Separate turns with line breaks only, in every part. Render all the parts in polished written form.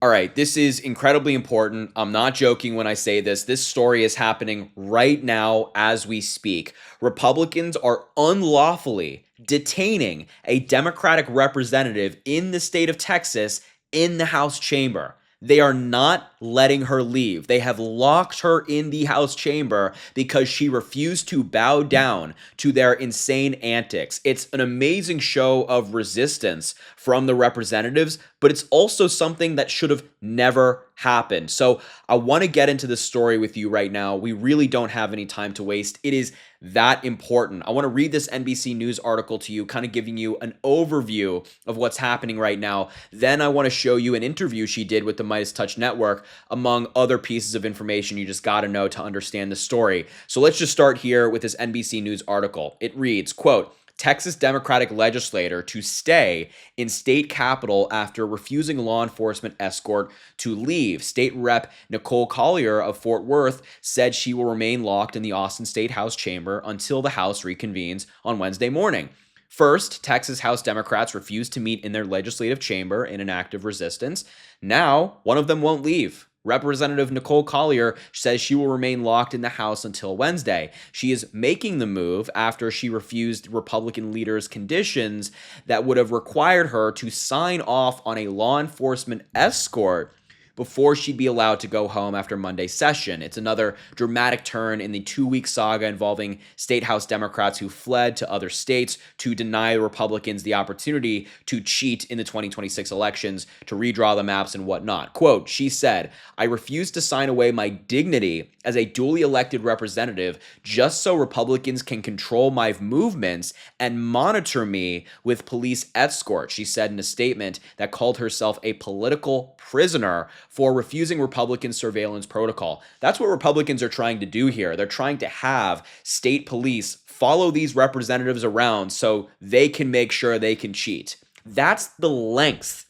All right, this is incredibly important. I'm not joking when I say this. This story is happening right now as we speak. Republicans are unlawfully detaining a Democratic representative in the state of Texas in the House chamber. They are not letting her leave. They have locked her in the House chamber because she refused to bow down to their insane antics. It's an amazing show of resistance from the representatives, but it's also something that should have never happened. So I want to get into this story with you right now. We really don't have any time to waste. It is that important. I want to read this NBC News article to you, kind of giving you an overview of what's happening right now. Then I want to show you an interview she did with the Midas Touch Network, among other pieces of information you just got to know to understand the story. So let's just start here with this NBC News article. It reads, quote, Texas Democratic legislator to stay in state capitol after refusing law enforcement escort to leave. State Rep Nicole Collier of Fort Worth said she will remain locked in the Austin State House chamber until the House reconvenes on Wednesday morning. First, Texas House Democrats refused to meet in their legislative chamber in an act of resistance. Now, one of them won't leave. Representative Nicole Collier says she will remain locked in the House until Wednesday. She is making the move after she refused Republican leaders' conditions that would have required her to sign off on a law enforcement escort before she'd be allowed to go home after Monday's session. It's another dramatic turn in the 2-week saga involving state House Democrats who fled to other states to deny Republicans the opportunity to cheat in the 2026 elections, to redraw the maps and whatnot. Quote, she said, I refuse to sign away my dignity as a duly elected representative just so Republicans can control my movements and monitor me with police escort, she said in a statement that called herself a political prisoner for refusing Republican surveillance protocol. That's what Republicans are trying to do here. They're trying to have state police follow these representatives around so they can make sure they can cheat. That's the length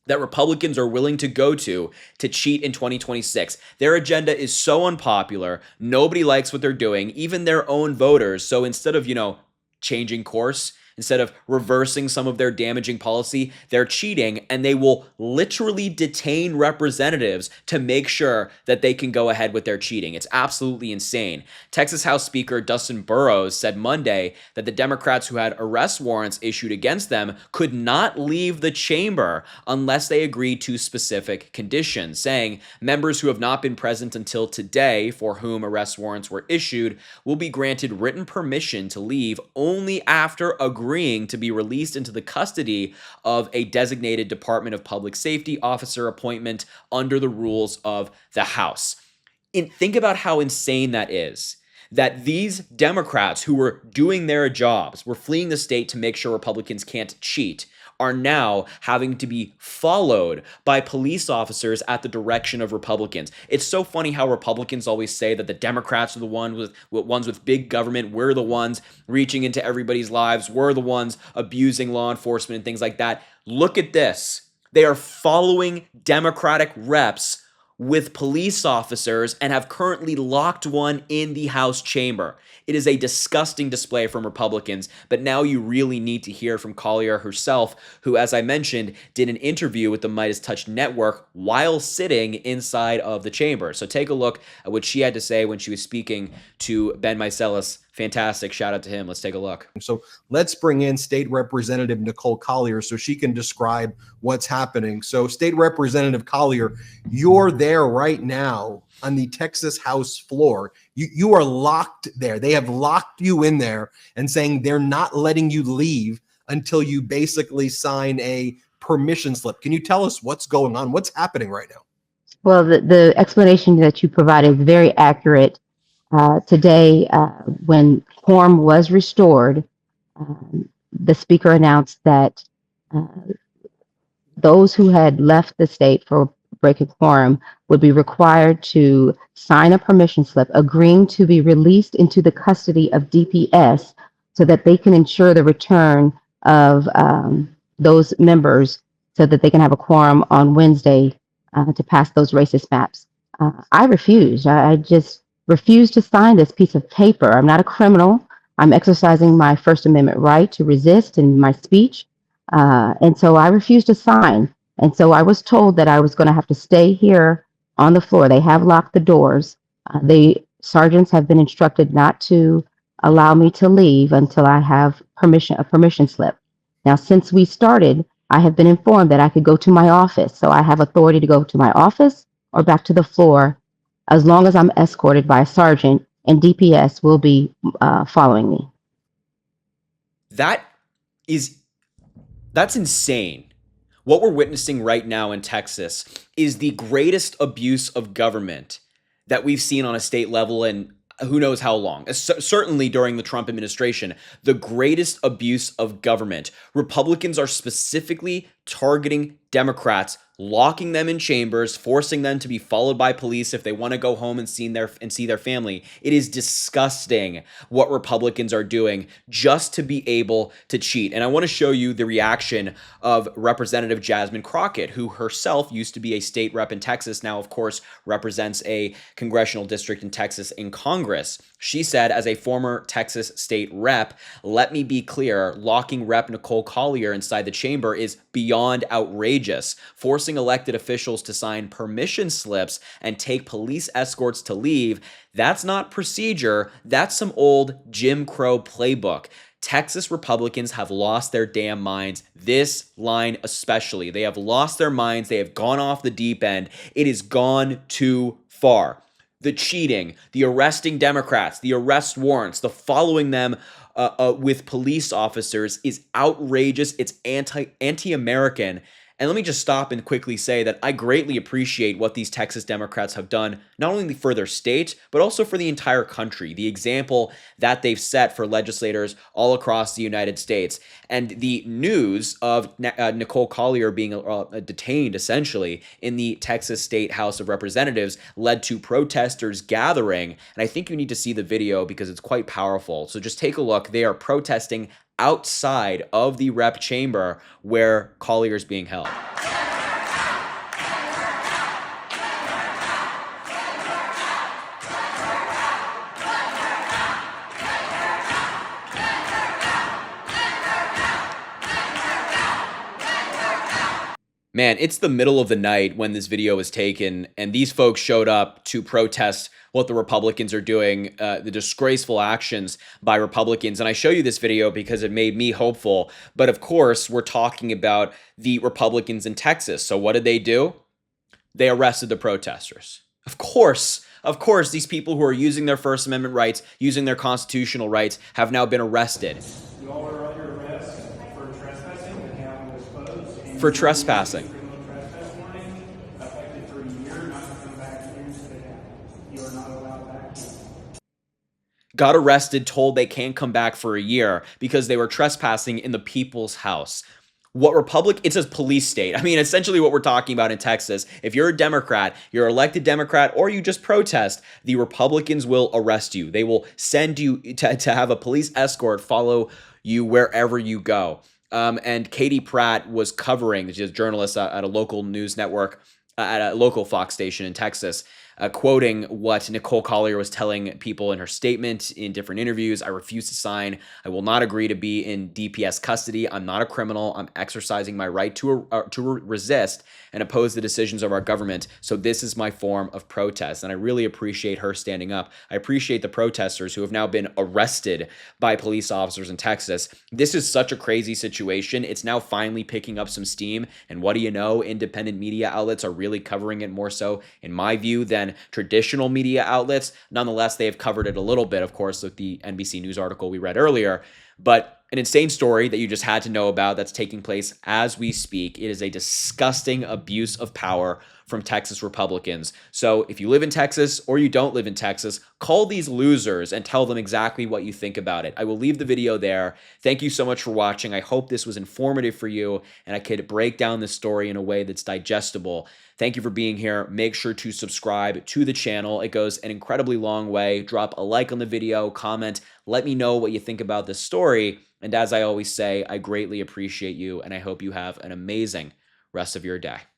that Republicans are willing to go to cheat in 2026. Their agenda is so unpopular. Nobody likes what they're doing, even their own voters. So instead of, changing course, instead of reversing some of their damaging policy, they're cheating, and they will literally detain representatives to make sure that they can go ahead with their cheating. It's absolutely insane. Texas House Speaker Dustin Burrows said Monday that the Democrats who had arrest warrants issued against them could not leave the chamber unless they agreed to specific conditions, saying members who have not been present until today, for whom arrest warrants were issued, will be granted written permission to leave only after agreeing to be released into the custody of a designated Department of Public Safety officer appointment under the rules of the House. Think about how insane that is. That these Democrats who were doing their jobs, were fleeing the state to make sure Republicans can't cheat, are now having to be followed by police officers at the direction of Republicans. It's so funny how Republicans always say that the Democrats are the ones with big government. We're the ones reaching into everybody's lives. We're the ones abusing law enforcement and things like that. Look at this. They are following Democratic reps with police officers and have currently locked one in the House chamber. It is a disgusting display from Republicans, but now you really need to hear from Collier herself, who, as I mentioned, did an interview with the Midas Touch Network while sitting inside of the chamber. So take a look at what she had to say when she was speaking to Ben Meiselas. Fantastic. Shout out to him. Let's take a look.
So let's bring in State Representative Nicole Collier so she can describe what's happening. So State Representative Collier, you're there right now on the Texas House floor. You are locked there. They have locked you in there and saying they're not letting you leave until you basically sign a permission slip. Can you tell us what's going on? What's happening right now?
Well, the explanation that you provided is very accurate. Today, when quorum was restored, the speaker announced that uh, those who had left the state for breaking quorum would be required to sign a permission slip agreeing to be released into the custody of DPS so that they can ensure the return of those members so that they can have a quorum on Wednesday to pass those racist maps. I refused. I just refused to sign this piece of paper. I'm not a criminal. I'm exercising my First Amendment right to resist in my speech. And so I refused to sign. And so I was told that I was going to have to stay here on the floor. They have locked the doors. The sergeants have been instructed not to allow me to leave until I have a permission slip. Now, since we started, I have been informed that I could go to my office. So I have authority to go to my office or back to the floor as long as I'm escorted by a sergeant, and DPS will be following me.
That is that's insane. What we're witnessing right now in Texas is the greatest abuse of government that we've seen on a state level in who knows how long. Certainly during the Trump administration, the greatest abuse of government. Republicans are specifically targeting Democrats, locking them in chambers, forcing them to be followed by police if they want to go home and see their family. It is disgusting what Republicans are doing just to be able to cheat. And I want to show you the reaction of Representative Jasmine Crockett, who herself used to be a state rep in Texas, now of course represents a congressional district in Texas in Congress. She said, as a former Texas state rep, let me be clear, locking Rep. Nicole Collier inside the chamber is beyond outrageous. Forcing elected officials to sign permission slips and take police escorts to leave, that's not procedure. That's some old Jim Crow playbook. Texas Republicans have lost their damn minds. This line especially. They have lost their minds. They have gone off the deep end. It has gone too far. The cheating, the arresting Democrats, the arrest warrants, the following them with police officers is outrageous. It's anti-American. And let me just stop and quickly say that I greatly appreciate what these Texas Democrats have done, not only for their state, but also for the entire country. The example that they've set for legislators all across the United States. And the news of Nicole Collier being detained, essentially, in the Texas State House of Representatives led to protesters gathering. And I think you need to see the video because it's quite powerful. So just take a look. They are protesting outside of the rep chamber where Collier is being held. Man, it's the middle of the night when this video was taken, and these folks showed up to protest what the Republicans are doing, the disgraceful actions by Republicans. And I show you this video because it made me hopeful. But of course, we're talking about the Republicans in Texas. So what did they do? They arrested the protesters. Of course, these people who are using their First Amendment rights, using their constitutional rights, have now been arrested.
You all are under arrest for trespassing and having exposed.
For trespassing.
Criminal trespass warning, affected for a year, not to come back into the county. You are not allowed back here.
Got arrested, told they can't come back for a year because they were trespassing in the people's house. It's a police state. I mean, essentially what we're talking about in Texas, if you're a Democrat, you're an elected Democrat, or you just protest, the Republicans will arrest you. They will send you to have a police escort follow you wherever you go. And Katie Pratt was covering, she's a journalist at a local news network, at a local Fox station in Texas, quoting what Nicole Collier was telling people in her statement in different interviews. I refuse to sign. I will not agree to be in DPS custody. I'm not a criminal. I'm exercising my right to resist and oppose the decisions of our government. So this is my form of protest. And I really appreciate her standing up. I appreciate the protesters who have now been arrested by police officers in Texas. This is such a crazy situation. It's now finally picking up some steam. And what do you know? Independent media outlets are really covering it more so, in my view, than traditional media outlets. Nonetheless, they have covered it a little bit, of course, with the NBC News article we read earlier. But an insane story that you just had to know about that's taking place as we speak. It is a disgusting abuse of power from Texas Republicans. So if you live in Texas or you don't live in Texas, call these losers and tell them exactly what you think about it. I will leave the video there. Thank you so much for watching. I hope this was informative for you and I could break down this story in a way that's digestible. Thank you for being here. Make sure to subscribe to the channel. It goes an incredibly long way. Drop a like on the video, comment, let me know what you think about this story. And as I always say, I greatly appreciate you and I hope you have an amazing rest of your day.